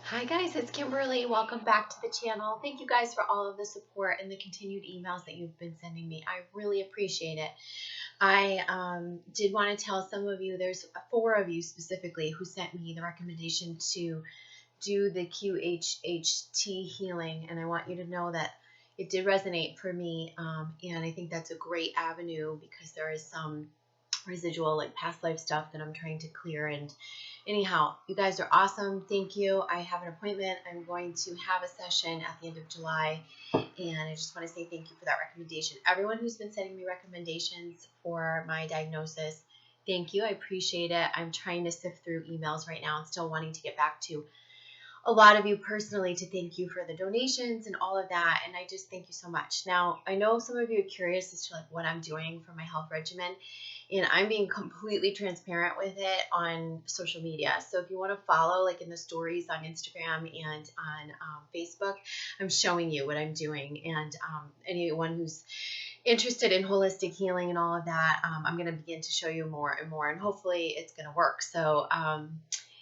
Hi guys, it's Kimberly. Welcome back to the channel. Thank you guys for all of the support and the continued emails that you've been sending me. I really appreciate it. I did want to tell some of you, there's 4 of you specifically who sent me the recommendation to do the QHHT healing, and I want you to know that it did resonate for me, and I think that's a great avenue because there is some residual like past life stuff that I'm trying to clear. And anyhow, you guys are awesome. Thank you. I have an appointment. I'm going to have a session at the end of July, and I just want to say thank you for that recommendation. Everyone who's been sending me recommendations for my diagnosis, thank you. I appreciate it. I'm trying to sift through emails right now and still wanting to get back to a lot of you personally to thank you for the donations and all of that, and I just thank you so much. Now, I know some of you are curious as to like what I'm doing for my health regimen, and I'm being completely transparent with it on social media. So if you want to follow, like in the stories on Instagram and on Facebook, I'm showing you what I'm doing, and anyone who's interested in holistic healing and all of that, I'm going to begin to show you more and more, and hopefully it's going to work. So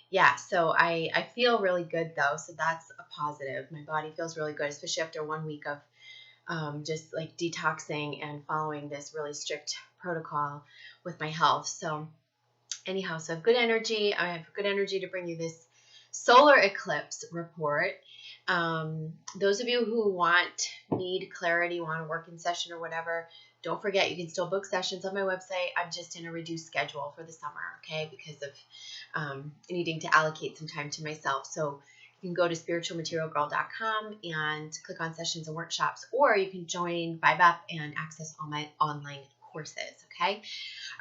yeah, so I feel really good though, so that's a positive. My body feels really good, especially after 1 week of just like detoxing and following this really strict protocol with my health. So anyhow, so I have good energy. I have good energy to bring you this solar eclipse report. Those of you who need clarity, want to work in session or whatever, don't forget you can still book sessions on my website. I'm just in a reduced schedule for the summer, okay, because of needing to allocate some time to myself. So you can go to spiritualmaterialgirl.com and click on sessions and workshops, or you can join Vibe Up and access all my online courses, okay?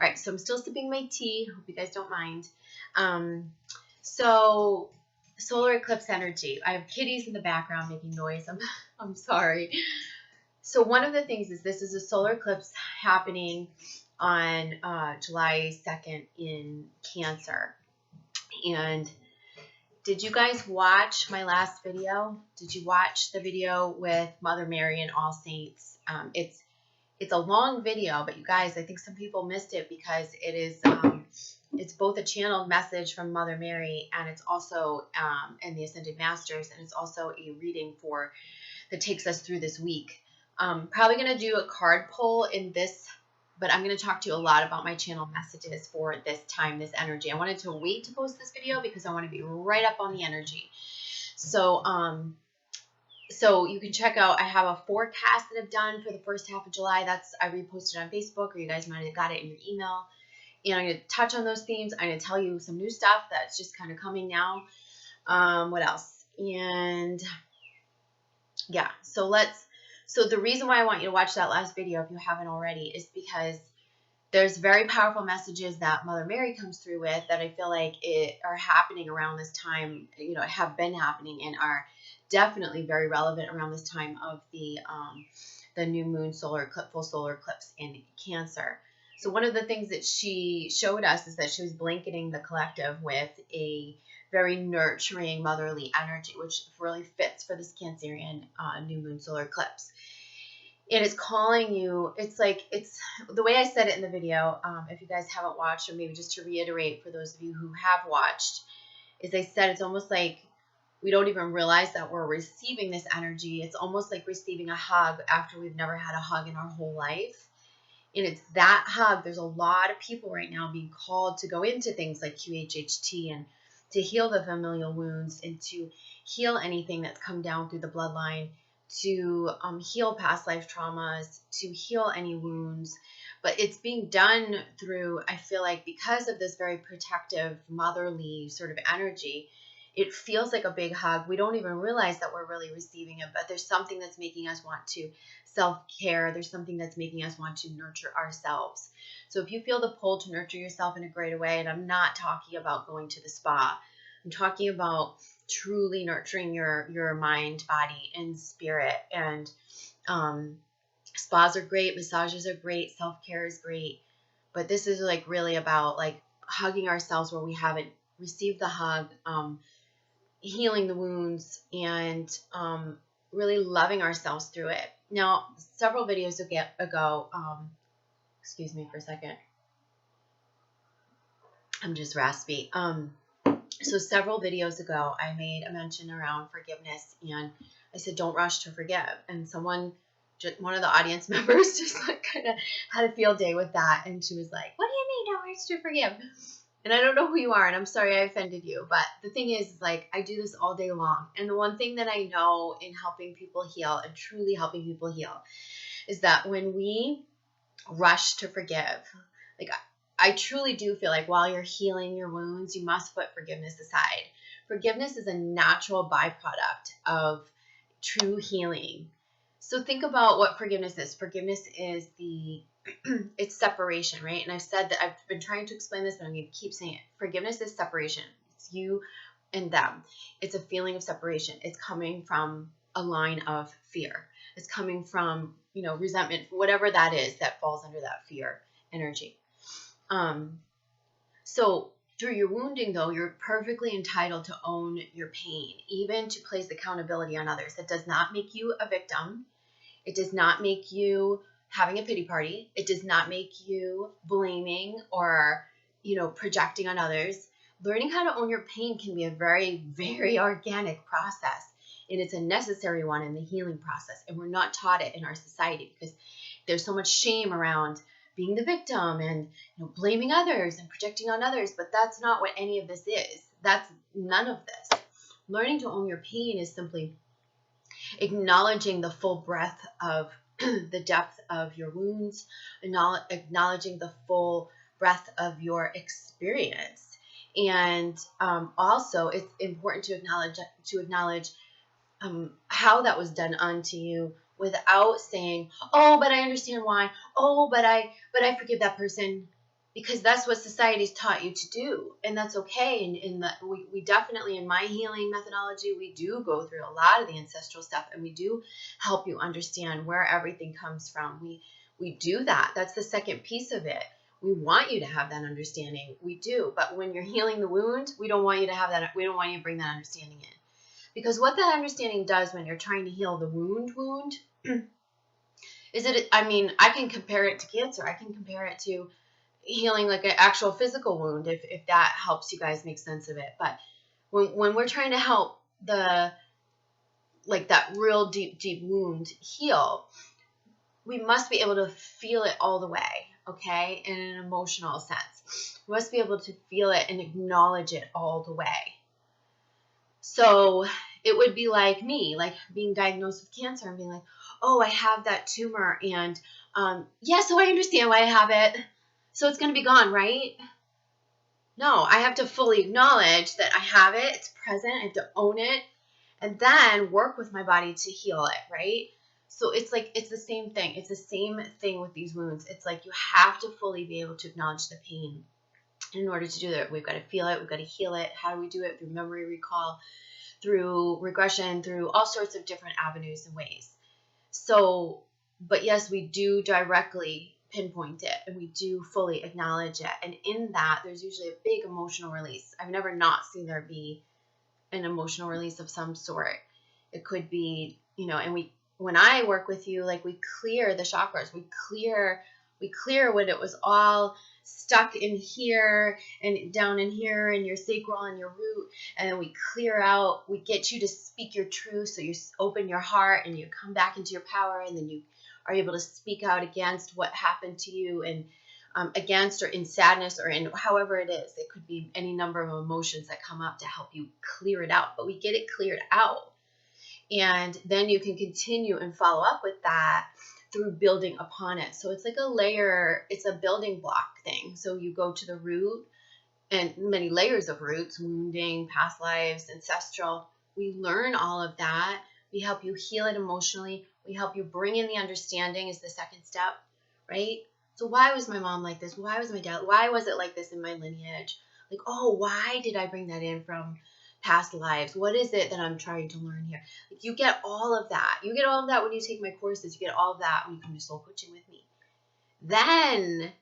All right, so I'm still sipping my tea. Hope you guys don't mind. So solar eclipse energy. I have kitties in the background making noise. I'm sorry. So one of the things is this is a solar eclipse happening on July 2nd in Cancer. And did you guys watch my last video? Did you watch the video with Mother Mary and All Saints? It's a long video, but you guys, I think some people missed it because it is it's both a channeled message from Mother Mary, and it's also and the Ascended Masters, and it's also a reading that takes us through this week. Probably going to do a card pull in this, but I'm going to talk to you a lot about my channel messages for this time, this energy. I wanted to wait to post this video because I want to be right up on the energy. So so you can check out, I have a forecast that I've done for the first half of July. I reposted on Facebook, or you guys might have got it in your email. And I'm going to touch on those themes. I'm going to tell you some new stuff that's just kind of coming now. What else? And yeah, so the reason why I want you to watch that last video, if you haven't already, is because there's very powerful messages that Mother Mary comes through with that I feel like are happening around this time, have been happening and are definitely very relevant around this time of the new moon full solar eclipse in Cancer. So one of the things that she showed us is that she was blanketing the collective with a very nurturing motherly energy, which really fits for this Cancerian new moon solar eclipse. And it's calling you, it's the way I said it in the video, if you guys haven't watched, or maybe just to reiterate for those of you who have watched, is I said it's almost like we don't even realize that we're receiving this energy. It's almost like receiving a hug after we've never had a hug in our whole life. And it's that hug. There's a lot of people right now being called to go into things like QHHT and to heal the familial wounds and to heal anything that's come down through the bloodline, to heal past life traumas, to heal any wounds. But it's being done through, I feel like, because of this very protective, motherly sort of energy, it feels like a big hug. We don't even realize that we're really receiving it, but there's something that's making us want to self-care. There's something that's making us want to nurture ourselves. So if you feel the pull to nurture yourself in a greater way, and I'm not talking about going to the spa, I'm talking about truly nurturing your mind, body, and spirit. And spas are great, massages are great, self-care is great, but this is like really about like hugging ourselves where we haven't received the hug, healing the wounds, and really loving ourselves through it. Now, several videos ago, excuse me for a second, I'm just raspy. So several videos ago, I made a mention around forgiveness, and I said, don't rush to forgive. And someone, one of the audience members, just like kind of had a field day with that. And she was like, what do you mean don't rush to forgive? And I don't know who you are, and I'm sorry I offended you. But the thing is, like, I do this all day long. And the one thing that I know in helping people heal and truly helping people heal is that when we rush to forgive, like, I truly do feel like while you're healing your wounds, you must put forgiveness aside. Forgiveness is a natural byproduct of true healing. So think about what forgiveness is. Forgiveness is it's separation, right? And I've said that, I've been trying to explain this, but I'm going to keep saying it. Forgiveness is separation. It's you and them. It's a feeling of separation. It's coming from a line of fear. It's coming from, resentment, whatever that is that falls under that fear energy. So through your wounding, though, you're perfectly entitled to own your pain, even to place accountability on others. That does not make you a victim. It does not make you having a pity party. It does not make you blaming or, projecting on others. Learning how to own your pain can be a very, very organic process. And it's a necessary one in the healing process. And we're not taught it in our society because there's so much shame around being the victim and blaming others and projecting on others. But that's not what any of this is. That's none of this. Learning to own your pain is simply acknowledging the full breadth of the depth of your wounds, acknowledging the full breadth of your experience. And also, it's important to acknowledge how that was done unto you, without saying, "Oh, but I understand why. Oh, but I forgive that person," because that's what society's taught you to do, and that's okay. And we definitely, in my healing methodology, we do go through a lot of the ancestral stuff, and we do help you understand where everything comes from. We do that. That's the second piece of it. We want you to have that understanding. We do, but when you're healing the wound, we don't want you to have that. We don't want you to bring that understanding in. Because what that understanding does when you're trying to heal the wound is I can compare it to cancer. I can compare it to healing like an actual physical wound, if that helps you guys make sense of it. But when we're trying to help that real deep wound heal, we must be able to feel it all the way, okay? In an emotional sense. We must be able to feel it and acknowledge it all the way. So it would be like me, like being diagnosed with cancer and being like, oh, I have that tumor, and so I understand why I have it. So it's going to be gone, right? No, I have to fully acknowledge that I have it. It's present. I have to own it, and then work with my body to heal it, right? So it's the same thing. It's the same thing with these wounds. It's like you have to fully be able to acknowledge the pain. In order to do that, we've got to feel it. We've got to heal it. How do we do it? Through memory recall, through regression, through all sorts of different avenues and ways. So, but yes, we do directly pinpoint it, and we do fully acknowledge it. And in that, there's usually a big emotional release. I've never not seen there be an emotional release of some sort. It could be, and when I work with you, like, we clear the chakras. We clear when it was all stuck in here and down in here and your sacral and your root, and then we clear out, we get you to speak your truth, so you open your heart and you come back into your power, and then you are able to speak out against what happened to you, and against or in sadness or in however it is. It could be any number of emotions that come up to help you clear it out, but we get it cleared out, and then you can continue and follow up with that through building upon it. So it's like a layer, it's a building block thing. So you go to the root, and many layers of roots, wounding, past lives, ancestral. We learn all of that. We help you heal it emotionally. We help you bring in the understanding is the second step, right? So why was my mom like this? Why was my dad? Why was it like this in my lineage? Like, oh, why did I bring that in from past lives? What is it that I'm trying to learn here? Like, you get all of that. You get all of that when you take my courses. You get all of that when you come to soul coaching with me. Then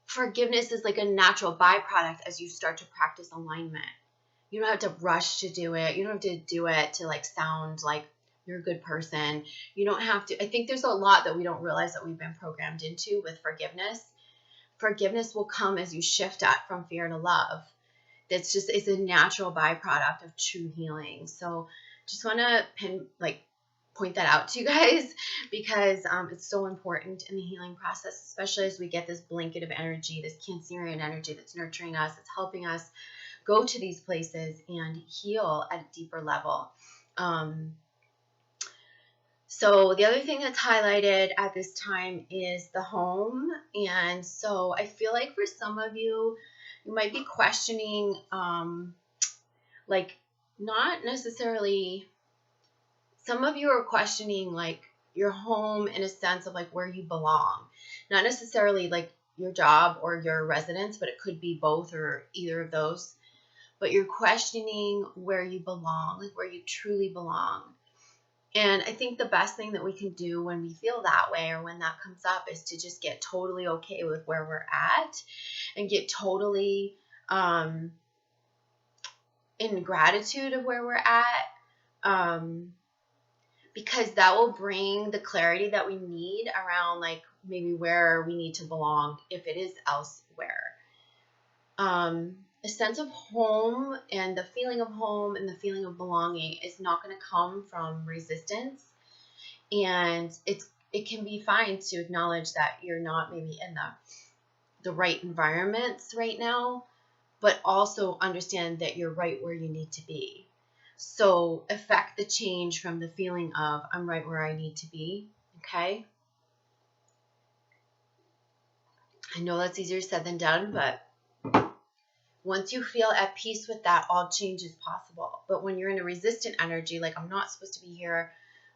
forgiveness is like a natural byproduct as you start to practice alignment. You don't have to rush to do it. You don't have to do it to like sound like you're a good person. You don't have to. I think there's a lot that we don't realize that we've been programmed into with forgiveness. Forgiveness will come as you shift from fear to love. it's a natural byproduct of true healing. So just want to point that out to you guys because it's so important in the healing process, especially as we get this blanket of energy, this Cancerian energy that's nurturing us, it's helping us go to these places and heal at a deeper level. So the other thing that's highlighted at this time is the home. And so I feel like for some of you, you might be questioning, not necessarily, some of you are questioning like your home in a sense of like where you belong, not necessarily like your job or your residence, but it could be both or either of those. But you're questioning where you belong, like where you truly belong. And I think the best thing that we can do when we feel that way or when that comes up is to just get totally okay with where we're at and get totally in gratitude of where we're at, because that will bring the clarity that we need around like maybe where we need to belong if it is elsewhere. A sense of home and the feeling of home and the feeling of belonging is not going to come from resistance. And it can be fine to acknowledge that you're not maybe in the right environments right now, but also understand that you're right where you need to be. So affect the change from the feeling of I'm right where I need to be. Okay. I know that's easier said than done, but once you feel at peace with that, all change is possible. But when you're in a resistant energy, like I'm not supposed to be here,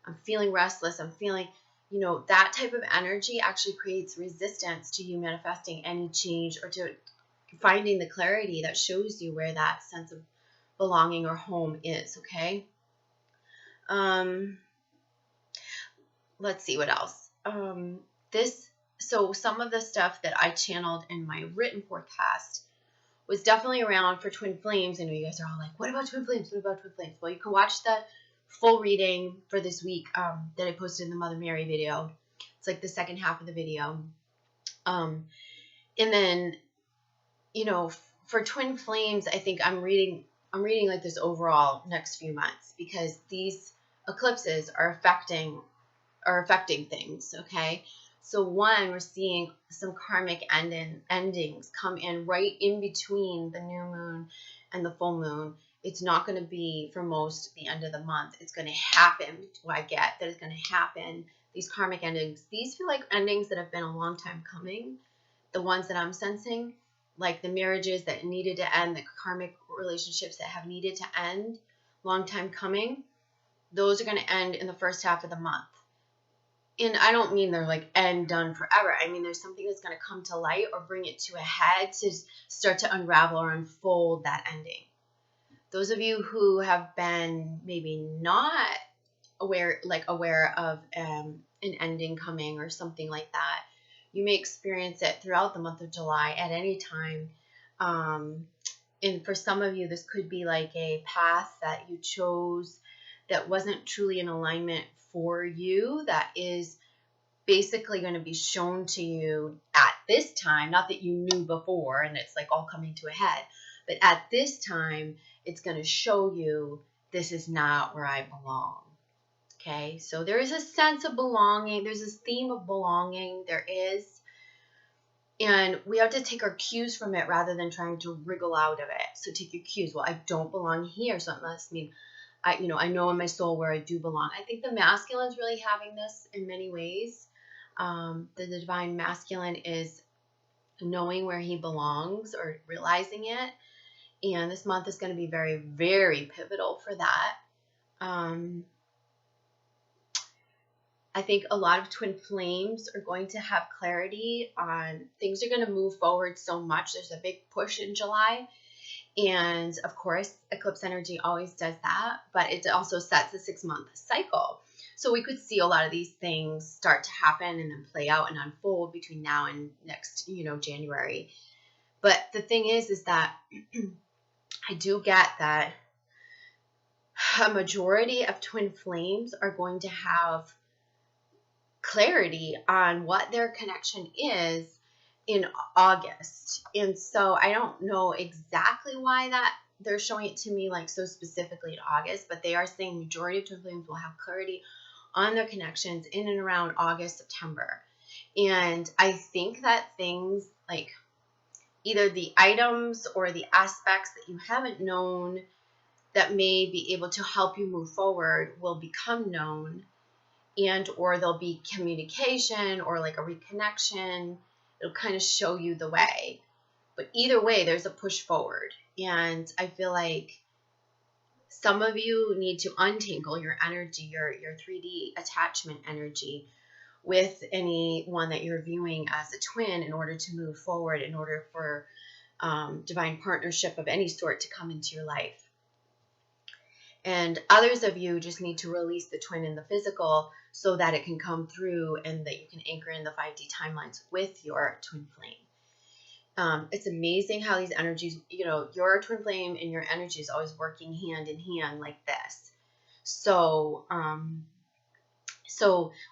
I'm feeling restless, I'm feeling, that type of energy actually creates resistance to you manifesting any change or to finding the clarity that shows you where that sense of belonging or home is, okay? Let's see what else. So some of the stuff that I channeled in my written forecast was definitely around for twin flames. I know you guys are all like, what about twin flames? What about twin flames? Well, you can watch the full reading for this week that I posted in the Mother Mary video. It's like the second half of the video. And then, for twin flames, I think I'm reading like this overall next few months because these eclipses are affecting things, okay? So one, we're seeing some karmic endings come in right in between the new moon and the full moon. It's not going to be for most the end of the month. It's going to happen. What I get that it's going to happen. These karmic endings, these feel like endings that have been a long time coming. The ones that I'm sensing, like the marriages that needed to end, the karmic relationships that have needed to end, long time coming, those are going to end in the first half of the month. And I don't mean they're like end done forever. I mean, there's something that's going to come to light or bring it to a head to start to unravel or unfold that ending. Those of you who have been maybe not aware of an ending coming or something like that, you may experience it throughout the month of July at any time. And for some of you, this could be like a path that you chose that wasn't truly in alignment for you, that is basically going to be shown to you at this time, not that you knew before and it's like all coming to a head, but at this time, it's going to show you this is not where I belong. Okay, so there is a sense of belonging. There's this theme of belonging. There is. And we have to take our cues from it rather than trying to wriggle out of it. So take your cues. Well, I don't belong here, so it must mean I know in my soul where I do belong. I think the masculine is really having this in many ways. The divine masculine is knowing where he belongs or realizing it. And this month is going to be very, very pivotal for that. I think a lot of twin flames are going to have clarity on things are going to move forward so much. There's a big push in July. And of course, eclipse energy always does that, but it also sets a 6-month cycle. So we could see a lot of these things start to happen and then play out and unfold between now and next, January. But the thing is that I do get that a majority of twin flames are going to have clarity on what their connection is in August. And so I don't know exactly why that they're showing it to me like so specifically in August, but they are saying majority of twin flames will have clarity on their connections in and around August, September. And I think that things like either the items or the aspects that you haven't known that may be able to help you move forward will become known, and or there'll be communication or like a reconnection. It'll kind of show you the way. But either way, there's a push forward. And I feel like some of you need to untangle your energy, your 3D attachment energy with anyone that you're viewing as a twin in order to move forward, in order for divine partnership of any sort to come into your life. And others of you just need to release the twin in the physical so that it can come through and that you can anchor in the 5D timelines with your twin flame. It's amazing how these energies, your twin flame and your energy is always working hand in hand like this. So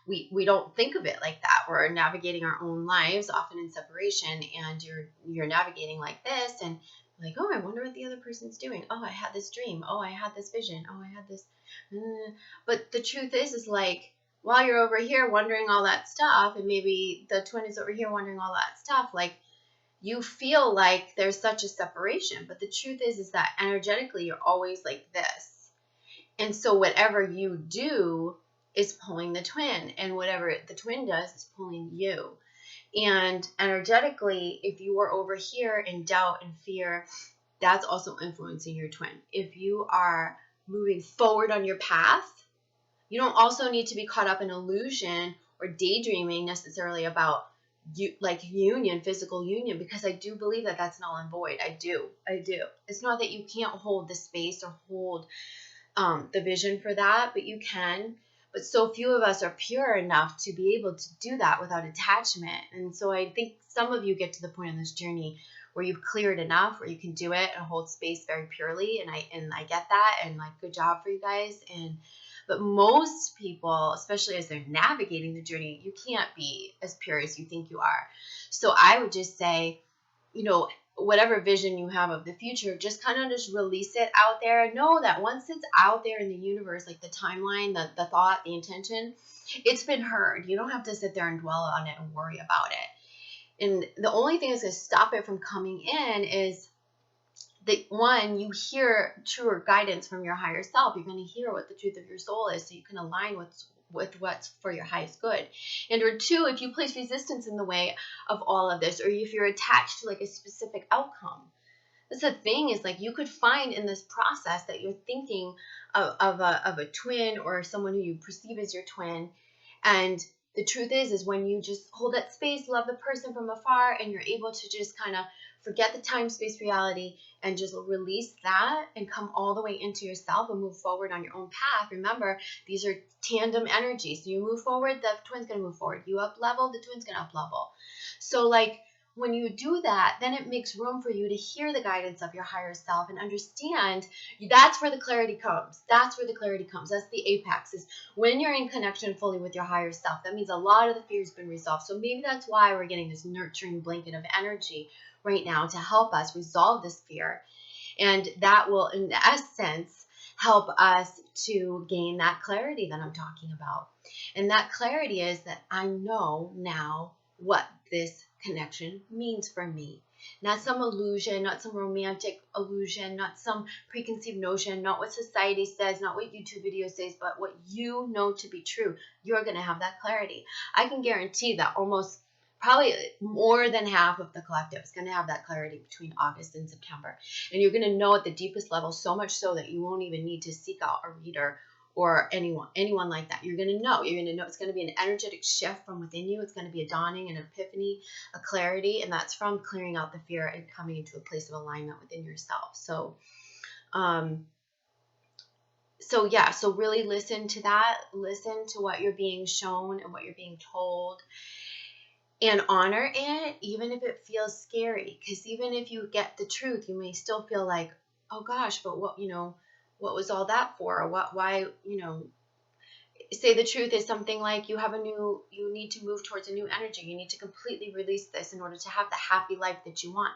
we don't think of it like that. We're navigating our own lives, often in separation, and you're navigating like this, and like, oh, I wonder what the other person's doing. Oh, I had this dream. Oh, I had this vision. Oh, I had this. But the truth is like, while you're over here wondering all that stuff, and maybe the twin is over here wondering all that stuff, like, you feel like there's such a separation. But the truth is that energetically, you're always like this. And so whatever you do is pulling the twin, and whatever the twin does is pulling you. And energetically, if you are over here in doubt and fear, that's also influencing your twin. If you are moving forward on your path, you don't also need to be caught up in illusion or daydreaming necessarily about union, physical union, because I do believe that that's null and void. I do. It's not that you can't hold the space or hold the vision for that, but you can. But so few of us are pure enough to be able to do that without attachment. And so I think some of you get to the point on this journey where you've cleared enough where you can do it and hold space very purely. And I get that, and like, good job for you guys. But most people, especially as they're navigating the journey, you can't be as pure as you think you are. So I would just say, whatever vision you have of the future, just kind of just release it out there. Know that once it's out there in the universe, like the timeline, the thought, the intention, it's been heard. You don't have to sit there and dwell on it and worry about it. And the only thing that's going to stop it from coming in is that, one, you hear truer guidance from your higher self. You're going to hear what the truth of your soul is, so you can align with what's for your highest good. And or two, if you place resistance in the way of all of this, or if you're attached to like a specific outcome, that's the thing, is like, you could find in this process that you're thinking of a twin or someone who you perceive as your twin. And the truth is when you just hold that space, love the person from afar, and you're able to just kind of forget the time, space, reality, and just release that and come all the way into yourself and move forward on your own path. Remember, these are tandem energies. So you move forward, the twin's going to move forward. You up level, the twin's going to up level. So like, when you do that, then it makes room for you to hear the guidance of your higher self and understand. That's where the clarity comes. That's the apex, is when you're in connection fully with your higher self. That means a lot of the fear has been resolved. So maybe that's why we're getting this nurturing blanket of energy right now to help us resolve this fear. And that will, in essence, help us to gain that clarity that I'm talking about. And that clarity is that I know now what this connection means for me. Not some illusion, not some romantic illusion, not some preconceived notion, not what society says, not what YouTube video says, but what you know to be true. You're going to have that clarity. I can guarantee that almost probably more than half of the collective is going to have that clarity between August and September. And you're going to know at the deepest level, so much so that you won't even need to seek out a reader or anyone like that. You're going to know. It's going to be an energetic shift from within you. It's going to be a dawning, an epiphany, a clarity, and that's from clearing out the fear and coming into a place of alignment within yourself. So really listen to that. Listen to what you're being shown and what you're being told. And honor it, even if it feels scary. Because even if you get the truth, you may still feel like, oh gosh, but what was all that for? Or why, say the truth is something like you need to move towards a new energy. You need to completely release this in order to have the happy life that you want.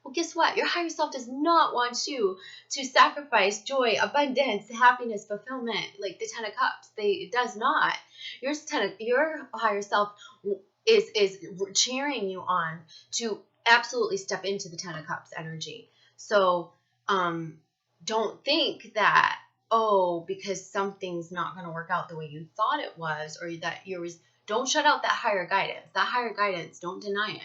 Well, guess what? Your higher self does not want you to sacrifice joy, abundance, happiness, fulfillment, like the Ten of Cups. It does not. Your higher self is cheering you on to absolutely step into the Ten of Cups energy. So don't think that, oh, because something's not going to work out the way you thought it was, or that don't shut out that higher guidance. That higher guidance, don't deny it,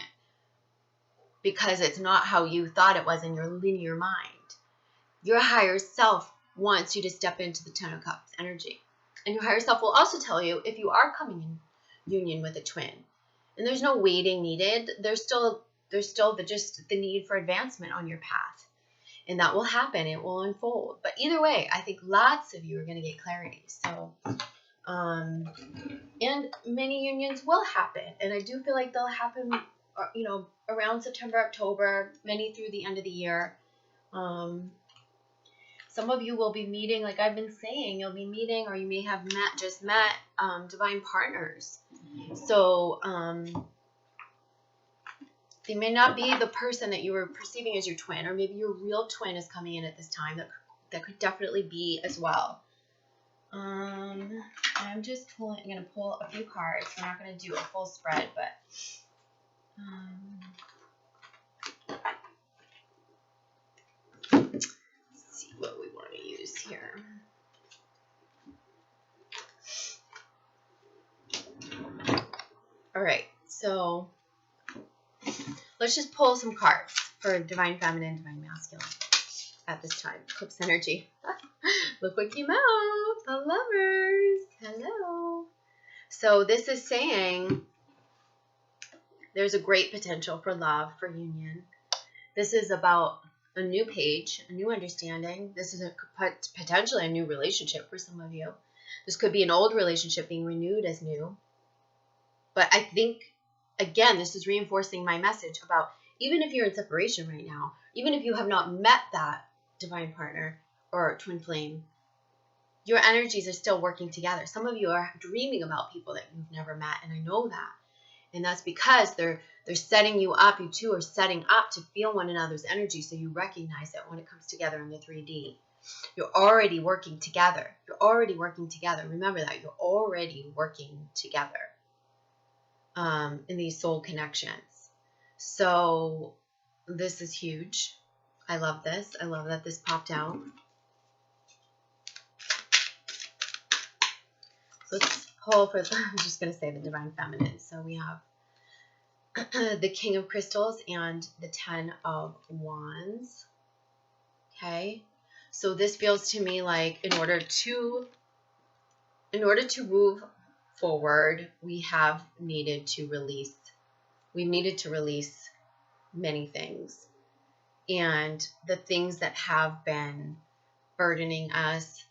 because it's not how you thought it was in your linear mind. Your higher self wants you to step into the Ten of Cups energy. And your higher self will also tell you if you are coming in union with a twin. And there's no waiting needed. There's still just the need for advancement on your path. And that will happen. It will unfold. But either way, I think lots of you are going to get clarity. So, and many unions will happen. And I do feel like they'll happen, around September, October, many through the end of the year. Some of you will be meeting, like I've been saying, you'll be meeting, or you may have met divine partners. So, they may not be the person that you were perceiving as your twin, or maybe your real twin is coming in at this time. That could definitely be as well. I'm going to pull a few cards. We're not going to do a full spread, but let's see what we want to use here. All right, so let's just pull some cards for Divine Feminine, Divine Masculine at this time. Eclipse energy. Look what came out. The Lovers. Hello. So this is saying there's a great potential for love, for union. This is about a new page, a new understanding. This is potentially a new relationship for some of you. This could be an old relationship being renewed as new. But I think, again, this is reinforcing my message about even if you're in separation right now, even if you have not met that divine partner or twin flame, your energies are still working together. Some of you are dreaming about people that you've never met, and I know that. And that's because they're setting you up. You two are setting up to feel one another's energy, so you recognize it when it comes together in the 3D. You're already working together. You're already working together. Remember that. You're already working together in these soul connections. So this is huge. I love this. I love that this popped out. So let's pull for, I'm just going to say the Divine Feminine. So we have the King of Crystals and the 10 of Wands. Okay. So this feels to me like in order to move forward, we have needed to release. We've needed to release many things. And the things that have been burdening us,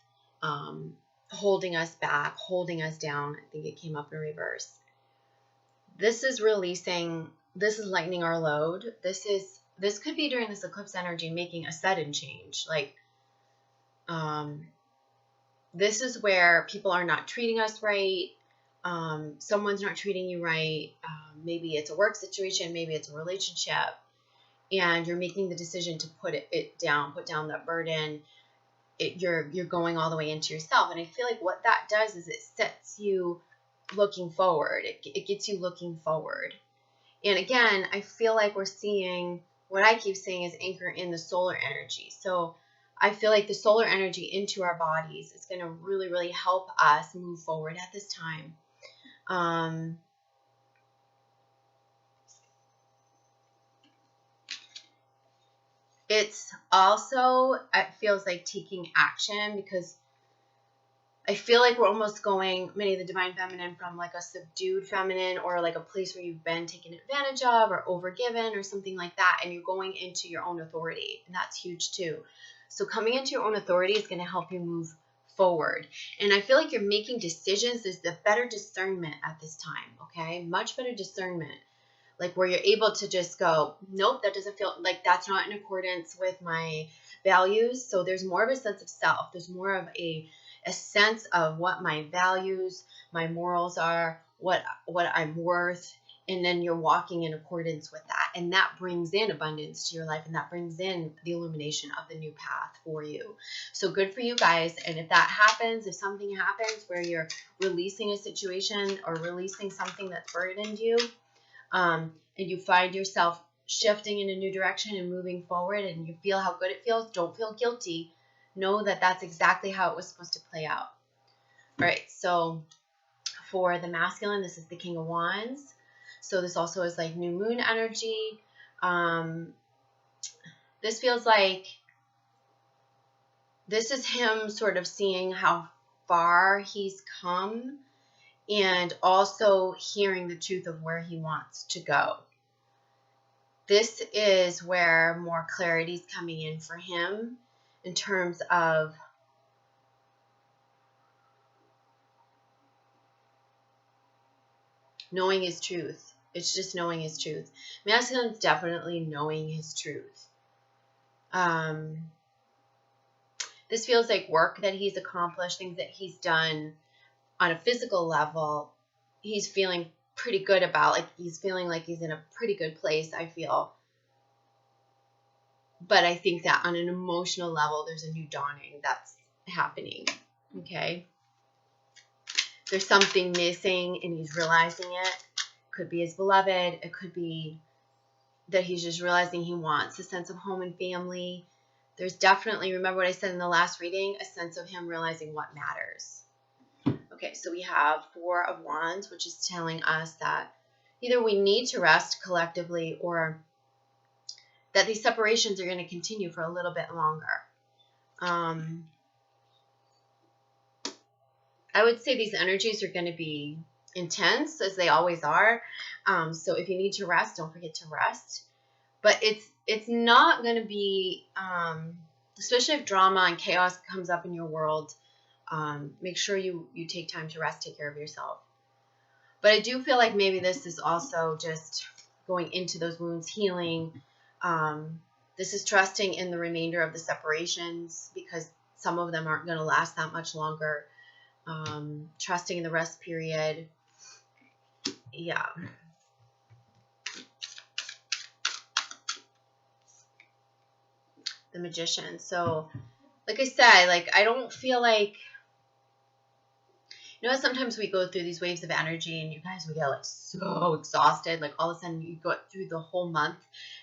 holding us back, holding us down. I think it came up in reverse. This is releasing, this is lightening our load. This could be during this eclipse energy making a sudden change. Like, this is where people are not treating us right. Someone's not treating you right. Maybe it's a work situation, maybe it's a relationship, and you're making the decision to put it down, put down that burden. You're going all the way into yourself. And I feel like what that does is it sets you looking forward. It gets you looking forward. And again, I feel like we're seeing, what I keep saying is anchor in the solar energy. So I feel like the solar energy into our bodies is going to really, really help us move forward at this time. It's also, it feels like taking action, because I feel like we're almost going, many of the Divine Feminine, from like a subdued feminine, or like a place where you've been taken advantage of or overgiven or something like that, and you're going into your own authority, and that's huge too. So coming into your own authority is going to help you move forward. And I feel like you're making decisions. There's the better discernment at this time, okay? Much better discernment. Like where you're able to just go, nope, that doesn't feel like, that's not in accordance with my values. So there's more of a sense of self. There's more of a a sense of what my values, my morals are, what I'm worth, and then you're walking in accordance with that. And that brings in abundance to your life, and that brings in the illumination of the new path for you. So good for you guys. And if that happens, if something happens where you're releasing a situation or releasing something that's burdened you, and you find yourself shifting in a new direction and moving forward, and you feel how good it feels, don't feel guilty. Know that that's exactly how it was supposed to play out. All right, so for the masculine, this is the King of Wands. So this also is like new moon energy. This feels like this is him sort of seeing how far he's come and also hearing the truth of where he wants to go. This is where more clarity is coming in for him in terms of knowing his truth. It's just knowing his truth. Masculine's definitely knowing his truth. This feels like work that he's accomplished, things that he's done on a physical level. He's feeling pretty good about, like he's feeling like he's in a pretty good place, I feel. But I think that on an emotional level, there's a new dawning that's happening. Okay. There's something missing and he's realizing it. Could be his beloved. It could be that he's just realizing he wants a sense of home and family. There's definitely, remember what I said in the last reading, a sense of him realizing what matters. Okay, so we have Four of Wands, which is telling us that either we need to rest collectively or that these separations are going to continue for a little bit longer. I would say these energies are going to be intense, as they always are. So if you need to rest, don't forget to rest. But it's not going to be, especially if drama and chaos comes up in your world, make sure you take time to rest, take care of yourself. But I do feel like maybe this is also just going into those wounds, healing. This is trusting in the remainder of the separations because some of them aren't going to last that much longer. Trusting in the rest period. Yeah. The Magician. So, like I said, like I don't feel like, you know, sometimes we go through these waves of energy and you guys, we get like so exhausted. Like all of a sudden you go through the whole month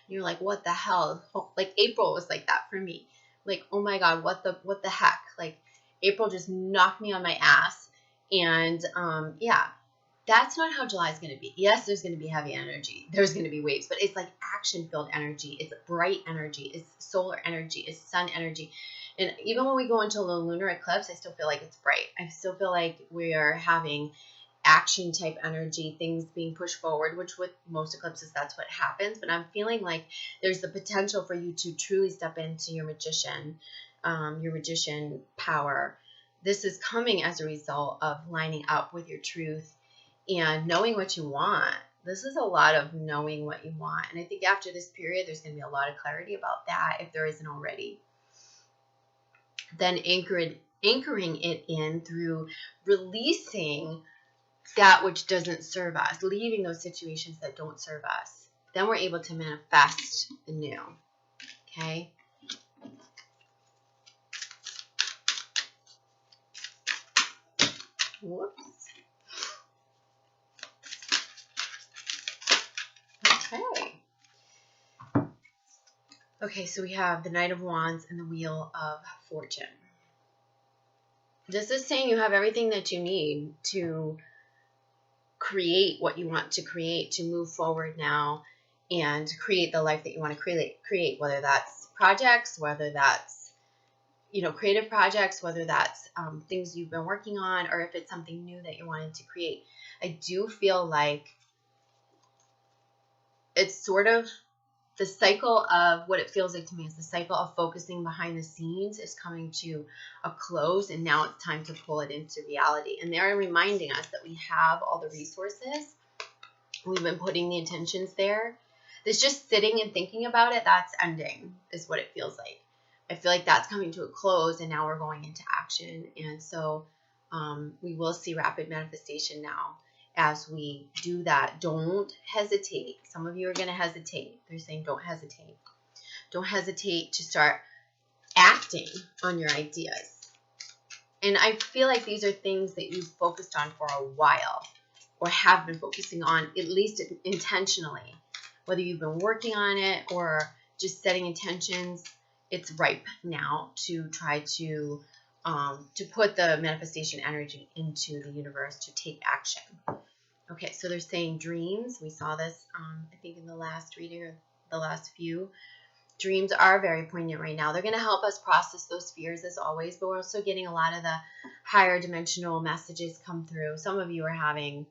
and you're like, what the hell? Like April was like that for me. Like, oh my God, what the heck? Like April just knocked me on my ass. And yeah, that's not how July is going to be. Yes, there's going to be heavy energy. There's going to be waves, but it's like action-filled energy. It's bright energy. It's solar energy. It's sun energy. And even when we go into the lunar eclipse, I still feel like it's bright. I still feel like we are having action-type energy, things being pushed forward, which with most eclipses, that's what happens. But I'm feeling like there's the potential for you to truly step into your magician power. This is coming as a result of lining up with your truth and knowing what you want. This is a lot of knowing what you want. And I think after this period, there's going to be a lot of clarity about that if there isn't already. Then anchoring it in through releasing that which doesn't serve us, leaving those situations that don't serve us. Then we're able to manifest the new. Okay? Whoops. Okay. Okay, so we have the Knight of Wands and the Wheel of Fortune. This is saying you have everything that you need to create what you want to create, to move forward now and create the life that you want to create, whether that's projects, whether that's, creative projects, whether that's things you've been working on, or if it's something new that you're wanting to create. I do feel like it's sort of the cycle of what it feels like to me is the cycle of focusing behind the scenes is coming to a close, and now it's time to pull it into reality. And they're reminding us that we have all the resources. We've been putting the intentions there. This just sitting and thinking about it, that's ending, is what it feels like. I feel like that's coming to a close, and now we're going into action. And so we will see rapid manifestation now as we do that. Don't hesitate. Some of you are going to hesitate. They're saying don't hesitate. Don't hesitate to start acting on your ideas. And I feel like these are things that you've focused on for a while, or have been focusing on, at least intentionally. Whether you've been working on it or just setting intentions, it's ripe now to try to put the manifestation energy into the universe to take action. Okay, so they're saying dreams. We saw this, I think, in the last reading or the last few. Dreams are very poignant right now. They're going to help us process those fears as always, but we're also getting a lot of the higher dimensional messages come through. Some of you are having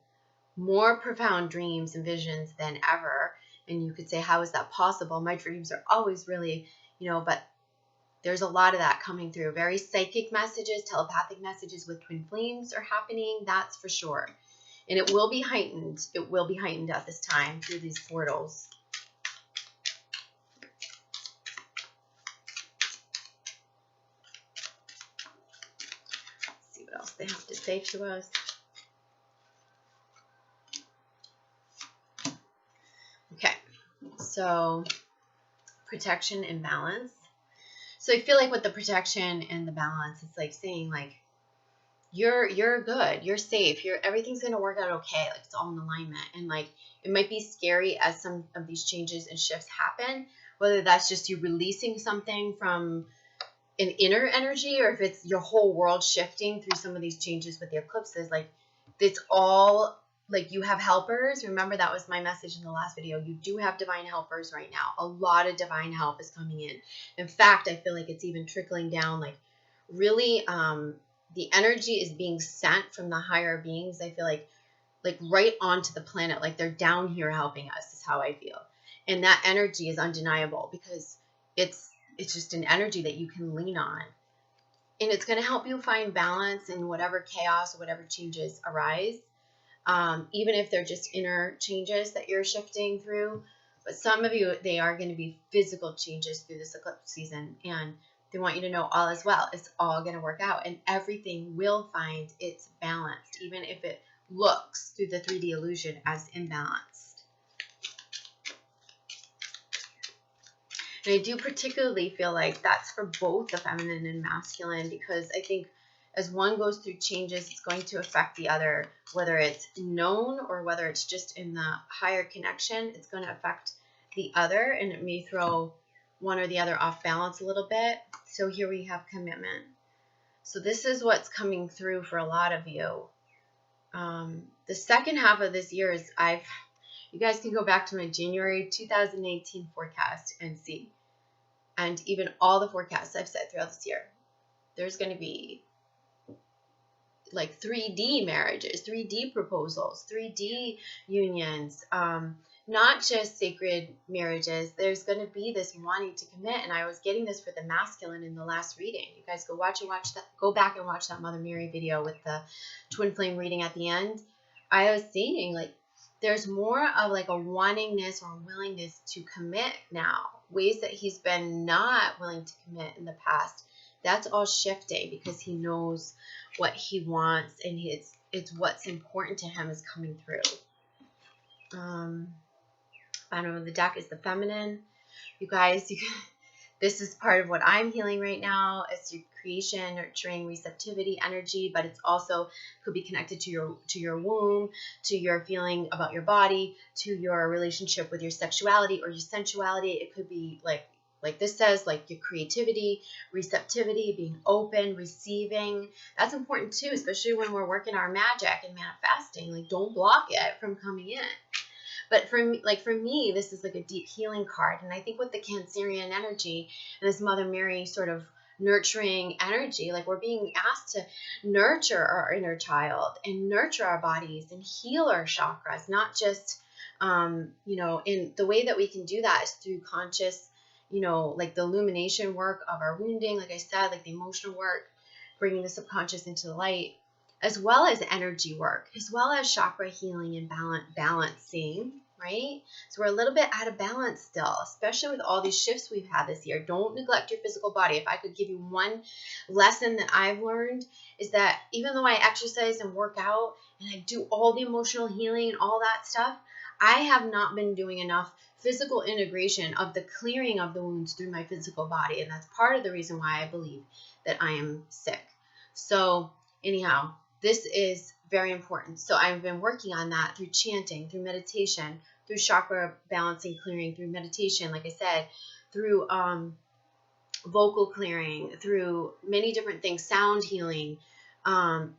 more profound dreams and visions than ever. And you could say, how is that possible? My dreams are always really, but there's a lot of that coming through. Very psychic messages, telepathic messages with twin flames are happening. That's for sure. And it will be heightened. It will be heightened at this time through these portals. Let's see what else they have to say to us. Okay, so protection and balance. So I feel like with the protection and the balance, it's like saying like, you're good, you're safe, everything's going to work out okay. Like it's all in alignment. And like, it might be scary as some of these changes and shifts happen, whether that's just you releasing something from an inner energy, or if it's your whole world shifting through some of these changes with the eclipses. Like it's all like, you have helpers. Remember, that was my message in the last video. You do have divine helpers right now. A lot of divine help is coming in. In fact, I feel like it's even trickling down, like really, the energy is being sent from the higher beings. I feel like right onto the planet, like they're down here helping us, is how I feel. And that energy is undeniable because it's just an energy that you can lean on. And it's going to help you find balance in whatever chaos or whatever changes arise. Even if they're just inner changes that you're shifting through. But some of you, they are going to be physical changes through this eclipse season. And they want you to know all is well. It's all going to work out. And everything will find its balance, even if it looks through the 3D illusion as imbalanced. And I do particularly feel like that's for both the feminine and masculine, because I think as one goes through changes, it's going to affect the other, whether it's known or whether it's just in the higher connection. It's going to affect the other, and it may throw one or the other off balance a little bit. So here we have commitment. So this is what's coming through for a lot of you. The second half of this year is, you guys can go back to my January 2018 forecast and see. And even all the forecasts I've said throughout this year. There's going to be like 3D marriages, 3D proposals, 3D unions, not just sacred marriages. There's going to be this wanting to commit. And I was getting this for the masculine in the last reading. You guys go back and watch that Mother Mary video with the twin flame reading at the end. I was seeing like there's more of like a wantingness or willingness to commit now. Ways that he's been not willing to commit in the past. That's all shifting because he knows what he wants, and it's what's important to him is coming through. Bottom of the deck is the feminine. You guys, this is part of what I'm healing right now. It's your creation, nurturing, receptivity, energy, but it's also could be connected to your womb, to your feeling about your body, to your relationship with your sexuality or your sensuality. It could be like this says, like your creativity, receptivity, being open, receiving. That's important too, especially when we're working our magic and manifesting. Like, don't block it from coming in. But for me, this is like a deep healing card. And I think with the Cancerian energy and this Mother Mary sort of nurturing energy, like we're being asked to nurture our inner child and nurture our bodies and heal our chakras, not just, in the way that we can do that is through conscious, like the illumination work of our wounding, like I said, like the emotional work, bringing the subconscious into the light, as well as energy work, as well as chakra healing and balancing, right? So we're a little bit out of balance still, especially with all these shifts we've had this year. Don't neglect your physical body. If I could give you one lesson that I've learned, is that even though I exercise and work out and I do all the emotional healing and all that stuff, I have not been doing enough physical integration of the clearing of the wounds through my physical body. And that's part of the reason why I believe that I am sick. So anyhow, this is very important. So I've been working on that through chanting, through meditation, through chakra balancing, clearing, through meditation, like I said, through vocal clearing, through many different things, sound healing. And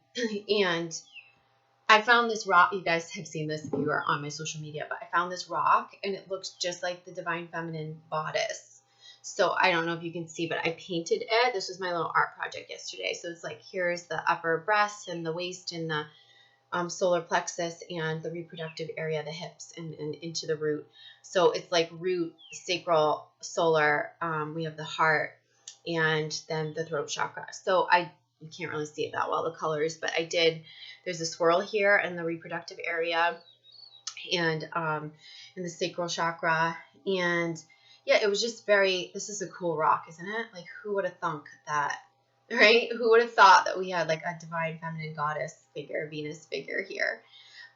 I found this rock. You guys have seen this if you are on my social media, but I found this rock and it looks just like the Divine Feminine bodice. So I don't know if you can see, but I painted it. This was my little art project yesterday. So it's like, here's the upper breast and the waist and the solar plexus and the reproductive area, the hips and into the root. So it's like root, sacral, solar. We have the heart and then the throat chakra. So you can't really see it that well, the colors, but I did. There's a swirl here in the reproductive area and in the sacral chakra. And yeah, it was just this is a cool rock, isn't it? Like, who would have thunk that, right? Who would have thought that we had like a divine feminine goddess figure, Venus figure here?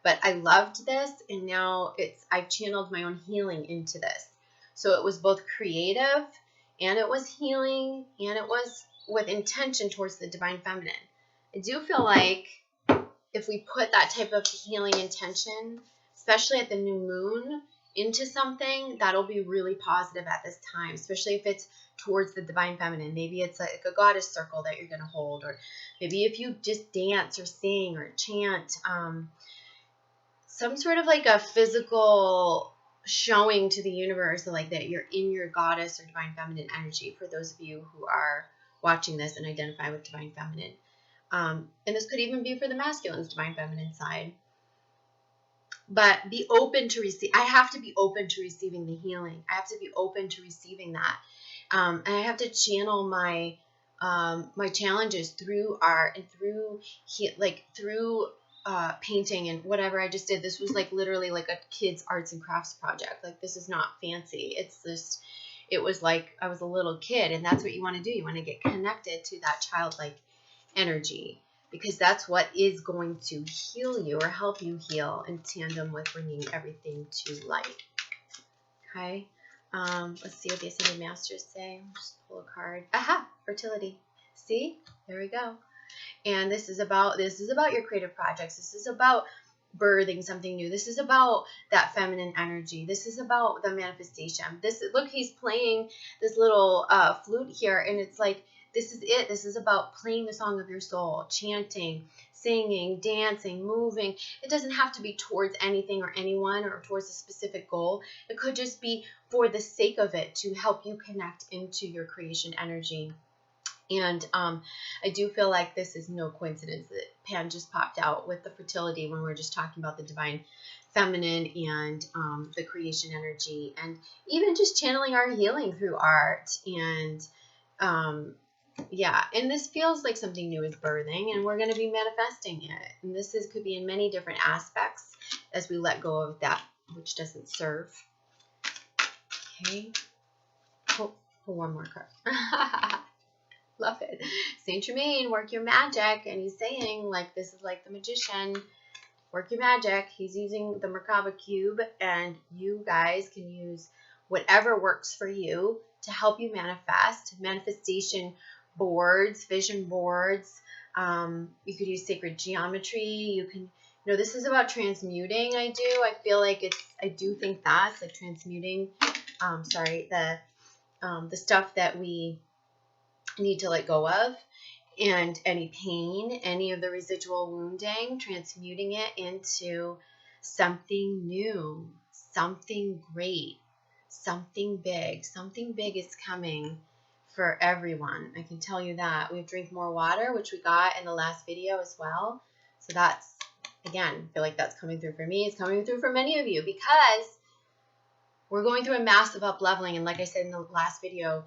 But I loved this, and now I've channeled my own healing into this. So it was both creative, and it was healing, and it was with intention towards the divine feminine. I do feel like if we put that type of healing intention, especially at the new moon, into something, that'll be really positive at this time, especially if it's towards the divine feminine. Maybe it's like a goddess circle that you're going to hold, or maybe if you just dance or sing or chant, some sort of like a physical showing to the universe, like that you're in your goddess or divine feminine energy, for those of you who are watching this and identify with divine feminine. And this could even be for the masculine's divine feminine side. But be open to receive. I have to be open to receiving the healing. I have to be open to receiving that. And I have to channel my my challenges through art and through painting and whatever I just did. This was like literally like a kid's arts and crafts project. Like, this is not fancy. It was like I was a little kid, and that's what you want to do. You want to get connected to that childlike energy, because that's what is going to heal you or help you heal in tandem with bringing everything to light. Okay. Let's see what the Ascended Masters say. Just pull a card. Aha! Fertility. See? There we go. And this is about your creative projects. This is about birthing something new. This is about that feminine energy. This is about the manifestation. Look, he's playing this little flute here, and it's like, this is it. This is about playing the song of your soul, chanting, singing, dancing, moving. It doesn't have to be towards anything or anyone or towards a specific goal. It could just be for the sake of it, to help you connect into your creation energy. And I do feel like this is no coincidence that Pan just popped out with the fertility when we were just talking about the divine feminine and the creation energy, and even just channeling our healing through art. And yeah, and this feels like something new is birthing, and we're going to be manifesting it. And could be in many different aspects as we let go of that which doesn't serve. Okay. Pull one more card. Love it. Saint Germain, work your magic. And he's saying, like, this is like the magician. Work your magic. He's using the Merkaba cube, and you guys can use whatever works for you to help you manifest. Manifestation boards, vision boards. You could use sacred geometry. You can, this is about transmuting. I feel like I do think that's like transmuting. The stuff that we need to let go of, and any pain, any of the residual wounding, transmuting it into something new, something great, something big. Something big is coming for everyone. I can tell you that. We drink more water, which we got in the last video as well. So that's, again, I feel like that's coming through for me. It's coming through for many of you, because we're going through a massive up-leveling. And like I said in the last video,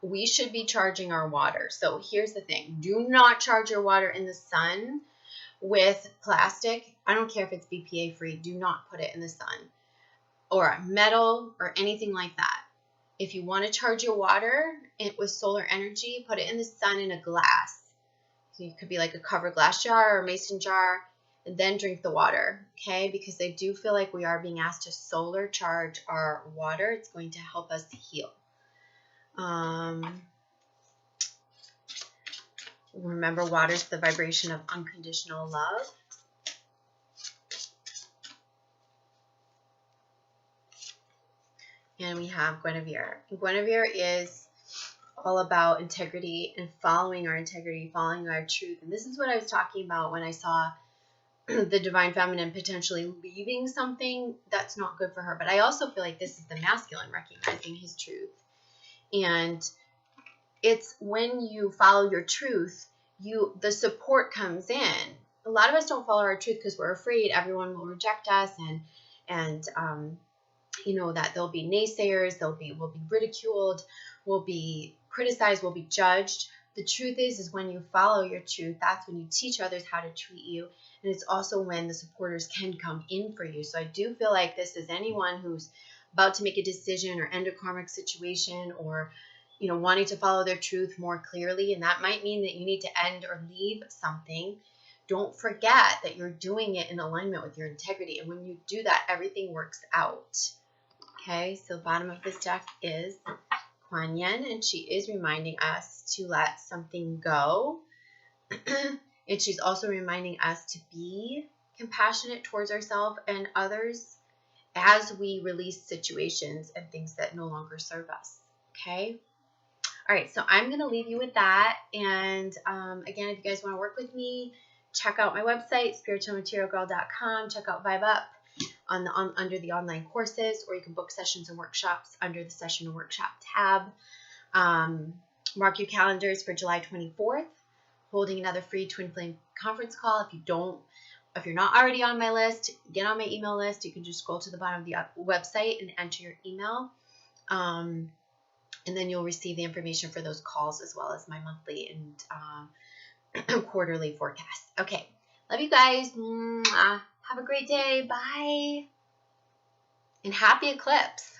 we should be charging our water. So here's the thing. Do not charge your water in the sun with plastic. I don't care if it's BPA free. Do not put it in the sun. or metal or anything like that. If you want to charge your water with solar energy, put it in the sun in a glass. So it could be like a covered glass jar or mason jar, and then drink the water, okay? Because I do feel like we are being asked to solar charge our water. It's going to help us heal. Remember, water is the vibration of unconditional love. And we have Guinevere. Guinevere is all about integrity and following our integrity, following our truth. And this is what I was talking about when I saw the divine feminine potentially leaving something that's not good for her. But I also feel like this is the masculine recognizing his truth. And it's when you follow your truth, the support comes in. A lot of us don't follow our truth because we're afraid everyone will reject us, and you know, that there'll be naysayers, we'll be ridiculed, we'll be criticized, we'll be judged. The truth is when you follow your truth, that's when you teach others how to treat you. And it's also when the supporters can come in for you. So I do feel like this is anyone who's about to make a decision or end a karmic situation, or, you know, wanting to follow their truth more clearly. And that might mean that you need to end or leave something. Don't forget that you're doing it in alignment with your integrity. And when you do that, everything works out. Okay, so bottom of this deck is Kuan Yin, and she is reminding us to let something go. And she's also reminding us to be compassionate towards ourselves and others as we release situations and things that no longer serve us. Okay? All right, so I'm going to leave you with that. And again, if you guys want to work with me, check out my website, spiritualmaterialgirl.com. Check out Vibe Up under the online courses, or you can book sessions and workshops under the session and workshop tab. Mark your calendars for July 24th, holding another free Twin Flame conference call. If you're not already on my list, get on my email list. You can just scroll to the bottom of the website and enter your email. And then you'll receive the information for those calls, as well as my monthly and quarterly forecast. Okay. Love you guys. Have a great day. Bye. And happy eclipse.